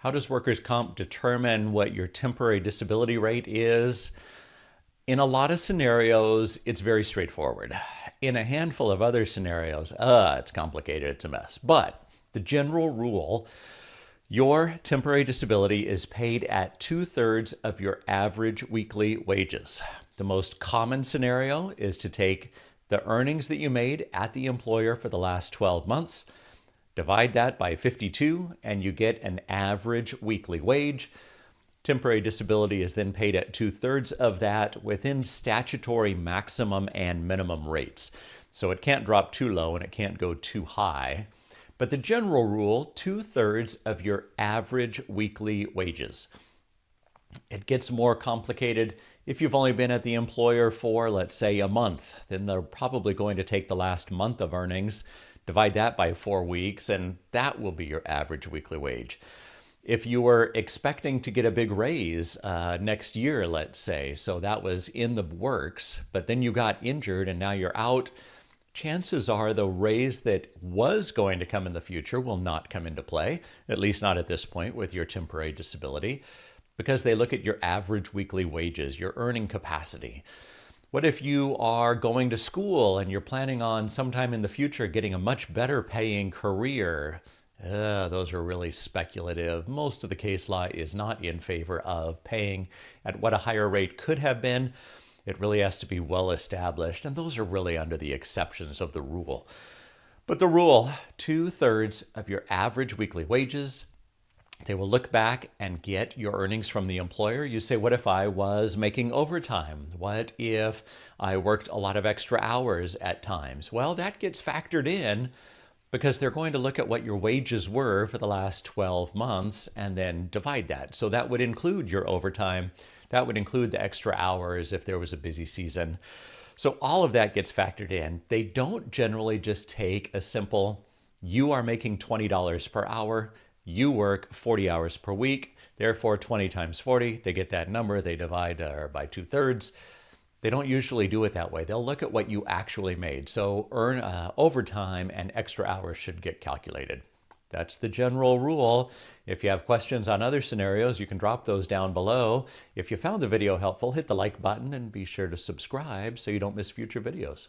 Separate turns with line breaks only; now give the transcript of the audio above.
How does workers' comp determine what your temporary disability rate is? In a lot of scenarios, it's very straightforward. In a handful of other scenarios, it's complicated, it's a mess. But the general rule, your temporary disability is paid at 2/3 of your average weekly wages. The most common scenario is to take the earnings that you made at the employer for the last 12 months, divide that by 52, and you get an average weekly wage. Temporary disability is then paid at 2/3 of that within statutory maximum and minimum rates. So it can't drop too low and it can't go too high. But the general rule, 2/3 of your average weekly wages. It gets more complicated if you've only been at the employer for, let's say, a month. Then they're probably going to take the last month of earnings, divide that by 4 weeks, and that will be your average weekly wage. If you were expecting to get a big raise next year, let's say, so that was in the works, but then you got injured and now you're out, chances are the raise that was going to come in the future will not come into play, at least not at this point with your temporary disability, because they look at your average weekly wages, your earning capacity. What if you are going to school and you're planning on sometime in the future getting a much better paying career? Those are really speculative. Most of the case law is not in favor of paying at what a higher rate could have been. It really has to be well established, and those are really under the exceptions of the rule. But the rule, 2/3 of your average weekly wages. They will look back and get your earnings from the employer. You say, what if I was making overtime? What if I worked a lot of extra hours at times? Well, that gets factored in because they're going to look at what your wages were for the last 12 months and then divide that. So that would include your overtime. That would include the extra hours if there was a busy season. So all of that gets factored in. They don't generally just take a simple, you are making $20 per hour, you work 40 hours per week, therefore 20 times 40, they get that number, they divide by 2/3. They don't usually do it that way. They'll look at what you actually made. So overtime and extra hours should get calculated. That's the general rule. If you have questions on other scenarios, you can drop those down below. If you found the video helpful, hit the like button and be sure to subscribe so you don't miss future videos.